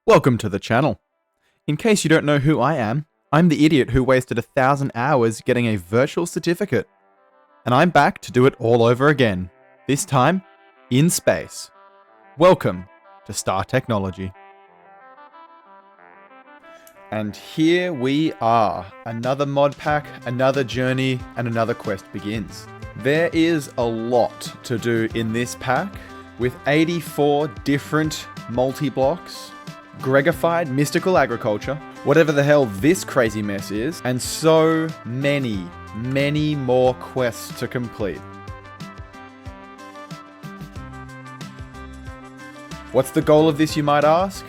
Welcome to the channel. In case you don't know who I am, I'm the idiot who wasted 1,000 hours getting a virtual certificate. And I'm back to do it all over again, this time in space. Welcome to Star Technology. And here we are, another mod pack, another journey, and another quest begins. There is a lot to do in this pack, with 84 different multi-blocks, Gregified mystical agriculture, whatever the hell this crazy mess is, and so many more quests to complete. What's the goal of this, you might ask?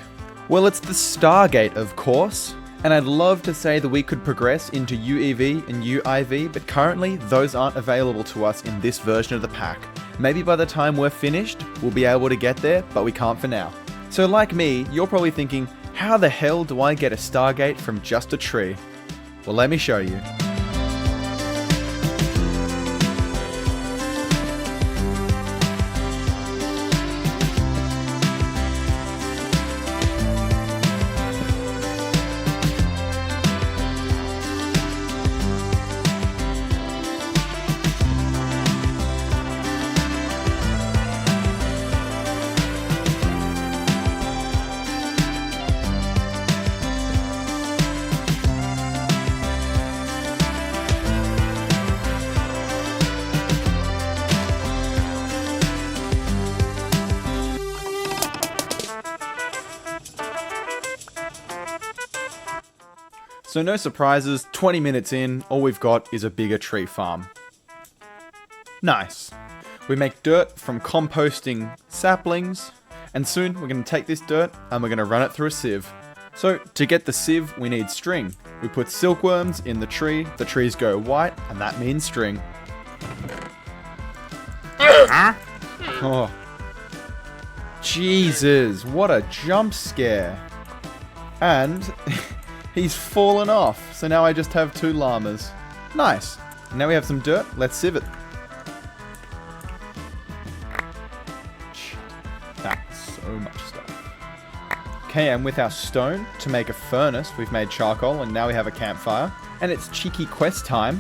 Well, it's the Stargate, of course, and I'd love to say that we could progress into UEV and UIV, but currently those aren't available to us in this version of the pack. Maybe by the time we're finished, we'll be able to get there, but we can't for now. So like me, you're probably thinking, how the hell do I get a Stargate from just a tree? Well, let me show you. So no surprises, 20 minutes in, all we've got is a bigger tree farm. Nice. We make dirt from composting saplings, and soon we're going to take this dirt and we're going to run it through a sieve. So to get the sieve, we need string. We put silkworms in the trees go white, and that means string. Oh. Jesus, what a jump scare. And he's fallen off, so now I just have 2 llamas. Nice. Now we have some dirt, let's sieve it. Shit. That's so much stuff. Okay, and with our stone to make a furnace, we've made charcoal, and now we have a campfire. And it's cheeky quest time.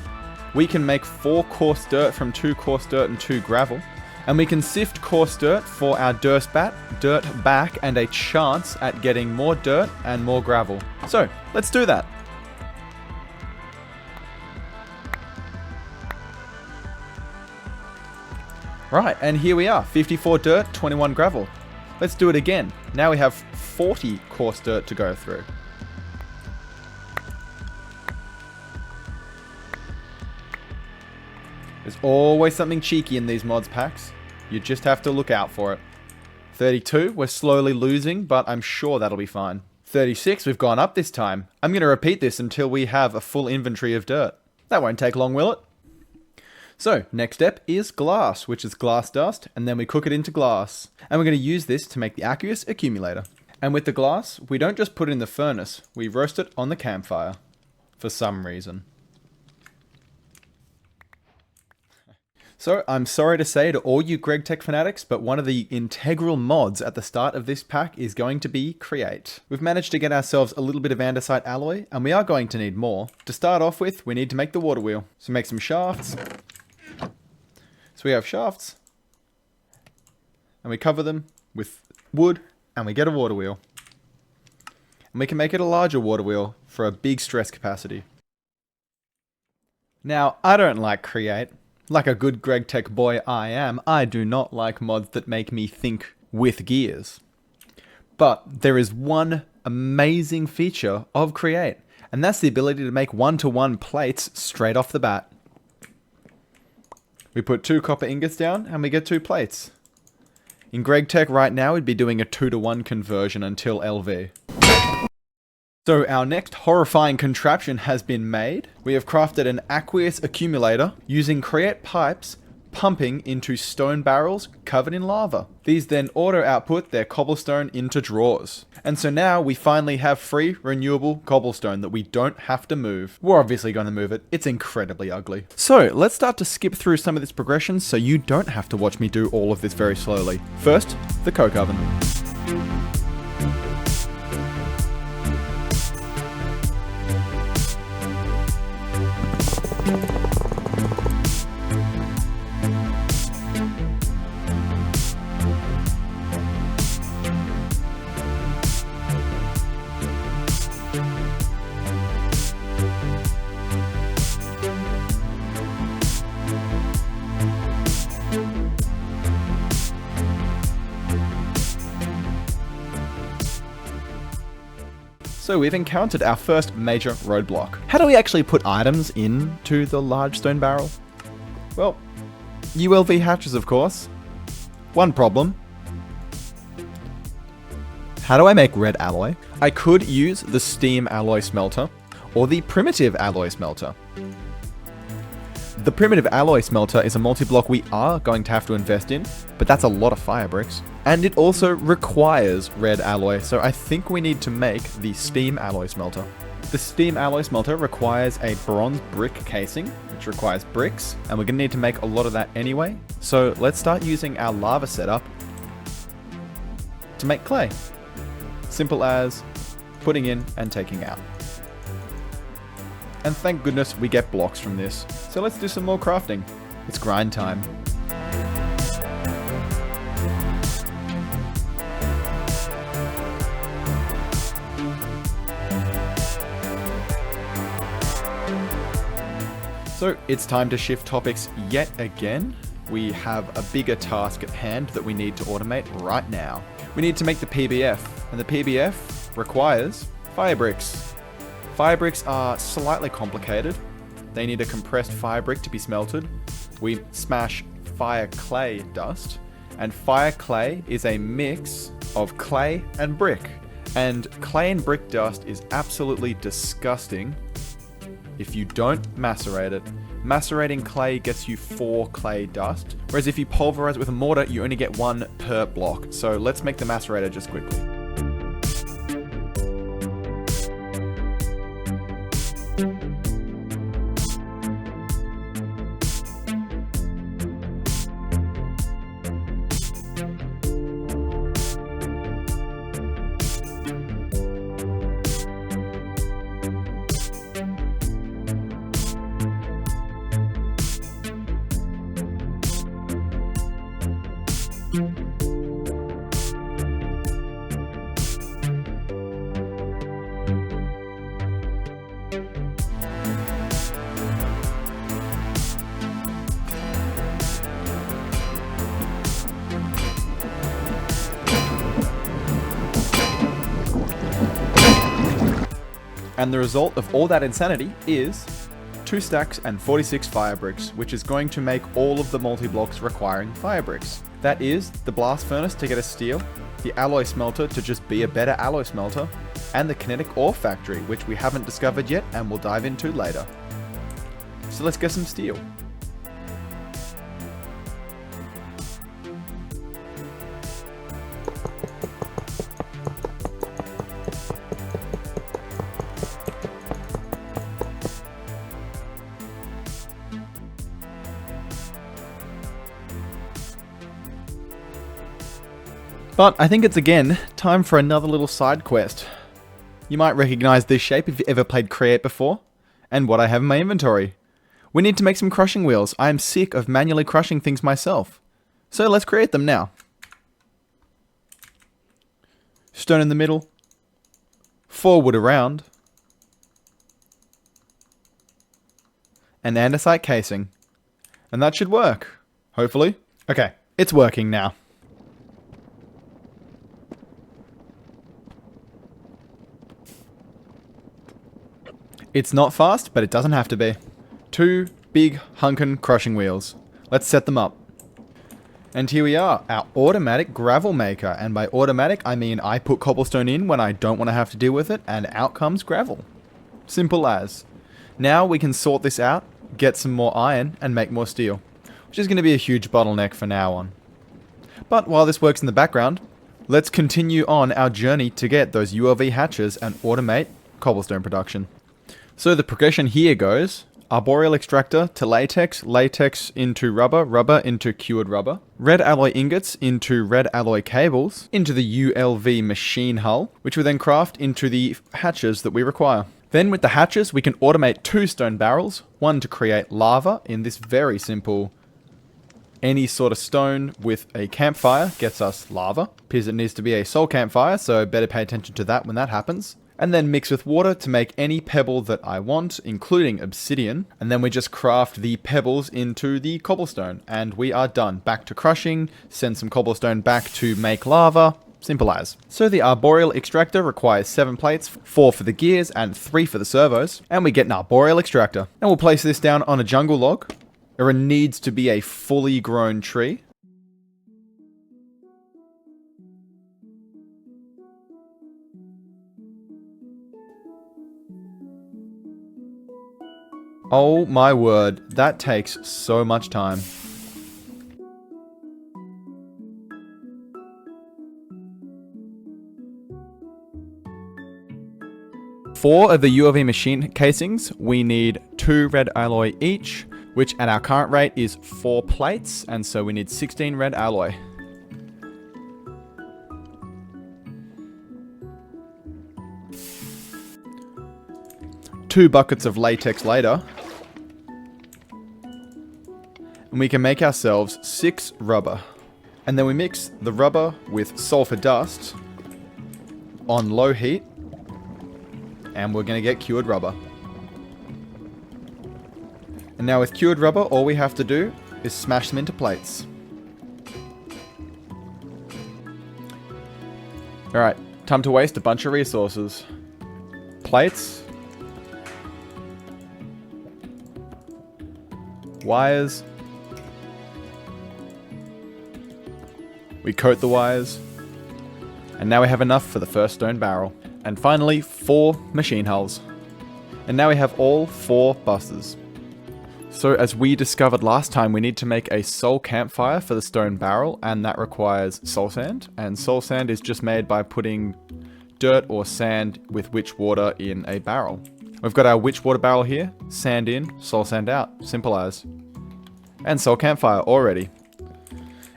We can make 4 coarse dirt from 2 coarse dirt and 2 gravel. And we can sift coarse dirt for our dirt back, and a chance at getting more dirt and more gravel. So, let's do that. Right, and here we are, 54 dirt, 21 gravel. Let's do it again. Now we have 40 coarse dirt to go through. There's always something cheeky in these mods packs. You just have to look out for it. 32, we're slowly losing, but I'm sure that'll be fine. 36, we've gone up this time. I'm going to repeat this until we have a full inventory of dirt. That won't take long, will it? So, next step is glass, which is glass dust, and then we cook it into glass. And we're going to use this to make the aqueous accumulator. And with the glass, we don't just put it in the furnace, we roast it on the campfire. For some reason. So, I'm sorry to say to all you Gregtech fanatics, but one of the integral mods at the start of this pack is going to be Create. We've managed to get ourselves a little bit of andesite alloy, and we are going to need more. To start off with, we need to make the water wheel. So make some shafts. So we have shafts, and we cover them with wood, and we get a water wheel. And we can make it a larger water wheel for a big stress capacity. Now, I don't like Create. Like a good Gregtech boy I am, I do not like mods that make me think with gears. But there is one amazing feature of Create, and that's the ability to make one-to-one plates straight off the bat. We put 2 copper ingots down, and we get 2 plates. In Gregtech right now, we'd be doing a 2-to-1 conversion until LV. So our next horrifying contraption has been made. We have crafted an aqueous accumulator using Create pipes pumping into stone barrels covered in lava. These then auto-output their cobblestone into drawers. And so now we finally have free, renewable cobblestone that we don't have to move. We're obviously going to move it. It's incredibly ugly. So let's start to skip through some of this progression so you don't have to watch me do all of this very slowly. First, the coke oven. So we've encountered our first major roadblock. How do we actually put items into the large stone barrel? Well, ULV hatches, of course. One problem. How do I make red alloy? I could use the steam alloy smelter or the primitive alloy smelter. The primitive alloy smelter is a multi-block we are going to have to invest in, but that's a lot of fire bricks. And it also requires red alloy, so I think we need to make the steam alloy smelter. The steam alloy smelter requires a bronze brick casing, which requires bricks, and we're going to need to make a lot of that anyway. So let's start using our lava setup to make clay. Simple as putting in and taking out. And thank goodness we get blocks from this. So let's do some more crafting. It's grind time. So it's time to shift topics yet again. We have a bigger task at hand that we need to automate right now. We need to make the PBF, and the PBF requires fire bricks. Fire bricks are slightly complicated. They need a compressed fire brick to be smelted. We smash fire clay dust, and fire clay is a mix of clay and brick. And clay and brick dust is absolutely disgusting if you don't macerate it. Macerating clay gets you 4 clay dust, whereas if you pulverize it with a mortar, you only get 1 per block. So let's make the macerator just quickly. And the result of all that insanity is 2 stacks and 46 fire bricks, which is going to make all of the multi-blocks requiring fire bricks. That is the blast furnace to get us steel, the alloy smelter to just be a better alloy smelter, and the kinetic ore factory, which we haven't discovered yet and we'll dive into later. So let's get some steel. But I think it's again time for another little side quest. You might recognize this shape if you ever played Create before, and what I have in my inventory. We need to make some crushing wheels. I am sick of manually crushing things myself. So let's create them now. Stone in the middle, 4 wood around, and andesite casing. And that should work, hopefully. Okay, it's working now. It's not fast, but it doesn't have to be. 2 big hunkin' crushing wheels. Let's set them up. And here we are, our automatic gravel maker. And by automatic, I mean I put cobblestone in when I don't want to have to deal with it, and out comes gravel. Simple as. Now we can sort this out, get some more iron, and make more steel. Which is going to be a huge bottleneck from now on. But while this works in the background, let's continue on our journey to get those ULV hatches and automate cobblestone production. So the progression here goes, arboreal extractor to latex, latex into rubber, rubber into cured rubber, red alloy ingots into red alloy cables, into the ULV machine hull, which we then craft into the hatches that we require. Then with the hatches, we can automate 2 stone barrels, one to create lava in this very simple, any sort of stone with a campfire gets us lava, because it needs to be a soul campfire, so better pay attention to that when that happens. And then mix with water to make any pebble that I want, including obsidian. And then we just craft the pebbles into the cobblestone. And we are done. Back to crushing, send some cobblestone back to make lava. Simple as. So the arboreal extractor requires 7 plates, 4 for the gears and 3 for the servos, and we get an arboreal extractor. And we'll place this down on a jungle log. There needs to be a fully grown tree. Oh my word, that takes so much time. For the UAV machine casings, we need 2 red alloy each, which at our current rate is 4 plates, and so we need 16 red alloy. Two buckets of latex later, and we can make ourselves 6 rubber. And then we mix the rubber with sulfur dust on low heat, and we're going to get cured rubber. And now with cured rubber, all we have to do is smash them into plates. Alright, time to waste a bunch of resources. Plates. Wires. We coat the wires. And now we have enough for the first stone barrel. And finally, 4 machine hulls. And now we have all 4 buses. So as we discovered last time, we need to make a soul campfire for the stone barrel, and that requires soul sand. And soul sand is just made by putting dirt or sand with witch water in a barrel. We've got our witch water barrel here, sand in, soul sand out, simple as. And soul campfire already.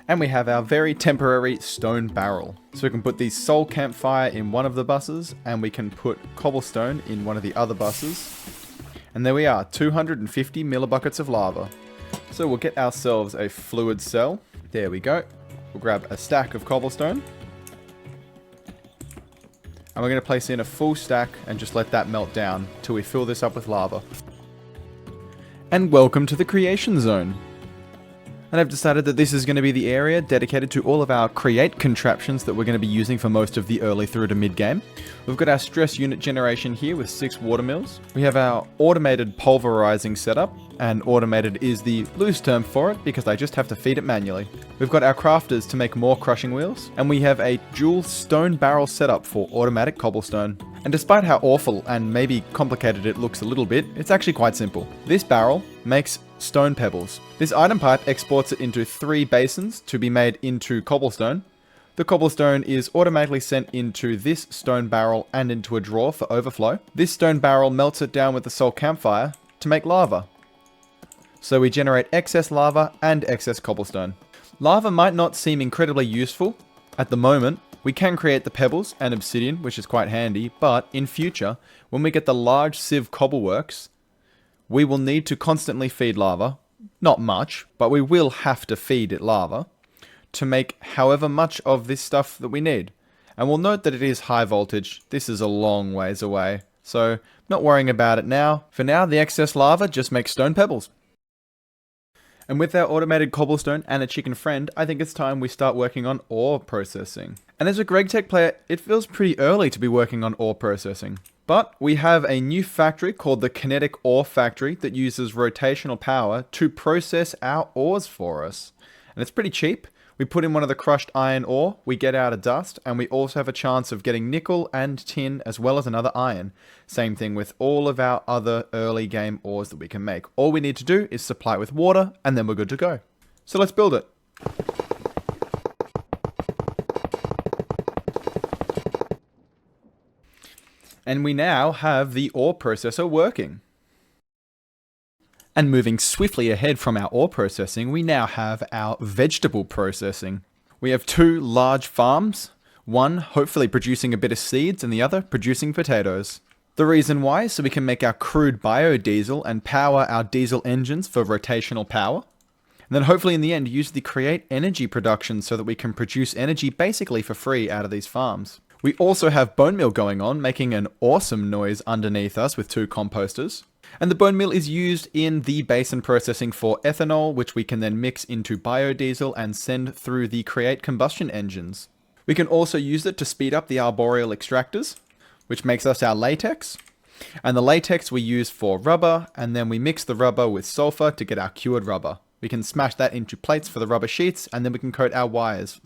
And we have our very temporary stone barrel. So we can put the soul campfire in one of the buses, and we can put cobblestone in one of the other buses. And there we are, 250 millibuckets of lava. So we'll get ourselves a fluid cell. There we go. We'll grab a stack of cobblestone. And we're going to place in a full stack and just let that melt down till we fill this up with lava. And welcome to the creation zone. And I've decided that this is going to be the area dedicated to all of our create contraptions that we're going to be using for most of the early through to mid game. We've got our stress unit generation here with 6 water mills. We have our automated pulverizing setup, and automated is the loose term for it because I just have to feed it manually. We've got our crafters to make more crushing wheels, and we have a dual stone barrel setup for automatic cobblestone. And despite how awful and maybe complicated it looks a little bit, it's actually quite simple. This barrel makes stone pebbles. This item pipe exports it into 3 basins to be made into cobblestone. The cobblestone is automatically sent into this stone barrel and into a drawer for overflow. This stone barrel melts it down with the soul campfire to make lava. So we generate excess lava and excess cobblestone. Lava might not seem incredibly useful at the moment. We can create the pebbles and obsidian, which is quite handy, but in future, when we get the large sieve cobbleworks, we will need to constantly feed lava. Not much, but we will have to feed it lava to make however much of this stuff that we need. And we'll note that it is high voltage. This is a long ways away, so not worrying about it now. For now, the excess lava just makes stone pebbles. And with our automated cobblestone and a chicken friend, I think it's time we start working on ore processing. And as a Gregtech player, it feels pretty early to be working on ore processing. But we have a new factory called the Kinetic Ore Factory that uses rotational power to process our ores for us. And it's pretty cheap. We put in one of the crushed iron ore, we get out a dust, and we also have a chance of getting nickel and tin as well as another iron. Same thing with all of our other early game ores that we can make. All we need to do is supply it with water, and then we're good to go. So let's build it. And we now have the ore processor working. And moving swiftly ahead from our ore processing, we now have our vegetable processing. We have 2 large farms, one hopefully producing a bit of seeds and the other producing potatoes. The reason why is so we can make our crude biodiesel and power our diesel engines for rotational power. And then hopefully in the end use the create energy production so that we can produce energy basically for free out of these farms. We also have bone meal going on, making an awesome noise underneath us with 2 composters. And the bone meal is used in the basin processing for ethanol, which we can then mix into biodiesel and send through the create combustion engines. We can also use it to speed up the arboreal extractors, which makes us our latex. And the latex we use for rubber, and then we mix the rubber with sulfur to get our cured rubber. We can smash that into plates for the rubber sheets, and then we can coat our wires.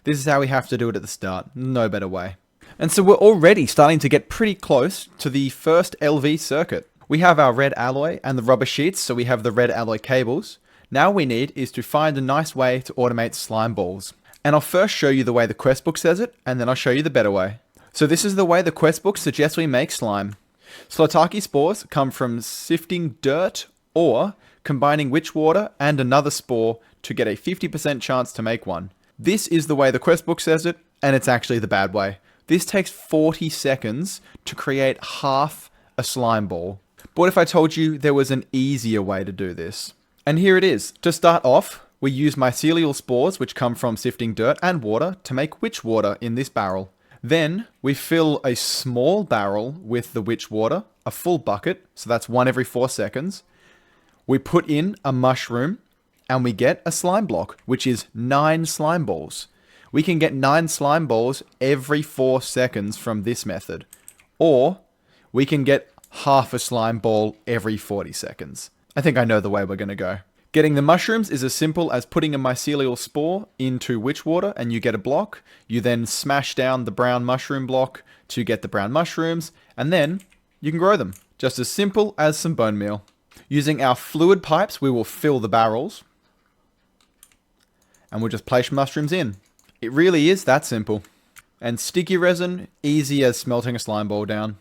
This is how we have to do it at the start. No better way. And so we're already starting to get pretty close to the first LV circuit. We have our red alloy and the rubber sheets, so we have the red alloy cables. Now we need is to find a nice way to automate slime balls. And I'll first show you the way the quest book says it, and then I'll show you the better way. So this is the way the quest book suggests we make slime. Slotaki spores come from sifting dirt or combining witch water and another spore to get a 50% chance to make one. This is the way the quest book says it, and it's actually the bad way. This takes 40 seconds to create half a slime ball. But what if I told you there was an easier way to do this? And here it is. To start off, we use mycelial spores, which come from sifting dirt and water, to make witch water in this barrel. Then we fill a small barrel with the witch water, a full bucket, so that's 1 every 4 seconds. We put in a mushroom, and we get a slime block, which is 9 slime balls. We can get 9 slime balls every 4 seconds from this method. Or we can get half a slime ball every 40 seconds. I think I know the way we're going to go. Getting the mushrooms is as simple as putting a mycelial spore into witch water and you get a block. You then smash down the brown mushroom block to get the brown mushrooms, and then you can grow them. Just as simple as some bone meal. Using our fluid pipes, we will fill the barrels. And we'll just place mushrooms in. It really is that simple. And sticky resin, easy as smelting a slime ball down.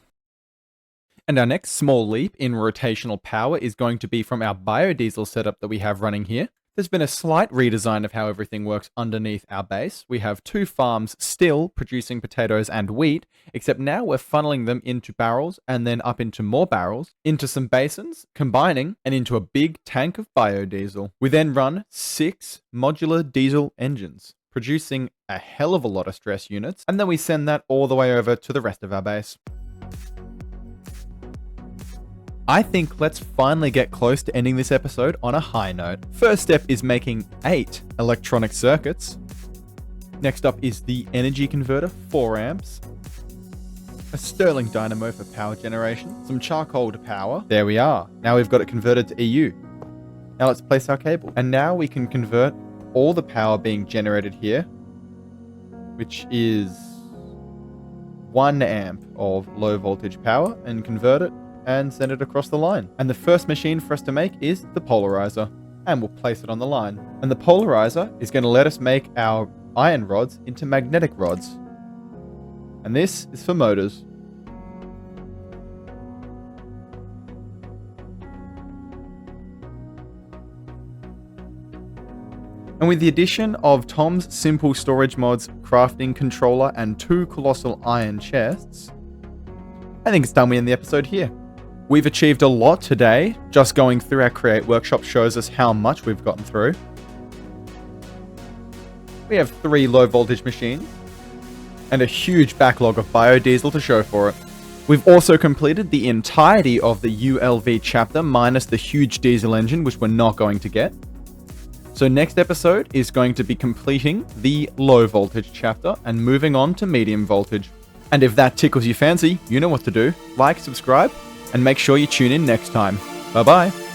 And our next small leap in rotational power is going to be from our biodiesel setup that we have running here. There's been a slight redesign of how everything works underneath our base. We have 2 farms still producing potatoes and wheat, except now we're funneling them into barrels and then up into more barrels, into some basins, combining, and into a big tank of biodiesel. We then run 6 modular diesel engines, producing a hell of a lot of stress units, and then we send that all the way over to the rest of our base. I think let's finally get close to ending this episode on a high note. First step is making 8 electronic circuits. Next up is the energy converter, 4 amps. A Stirling dynamo for power generation. Some charcoal to power. There we are. Now we've got it converted to EU. Now let's place our cable. And now we can convert all the power being generated here, which is 1 amp of low voltage power, and convert it and send it across the line. And the first machine for us to make is the polarizer, and we'll place it on the line. And the polarizer is going to let us make our iron rods into magnetic rods. And this is for motors. And with the addition of Tom's simple storage mods, crafting controller, and 2 colossal iron chests, I think it's time we end the episode here. We've achieved a lot today. Just going through our Create workshop shows us how much we've gotten through. We have 3 low voltage machines and a huge backlog of biodiesel to show for it. We've also completed the entirety of the ULV chapter minus the huge diesel engine, which we're not going to get. So next episode is going to be completing the low voltage chapter and moving on to medium voltage. And if that tickles your fancy, you know what to do. Like, subscribe, and make sure you tune in next time. Bye bye.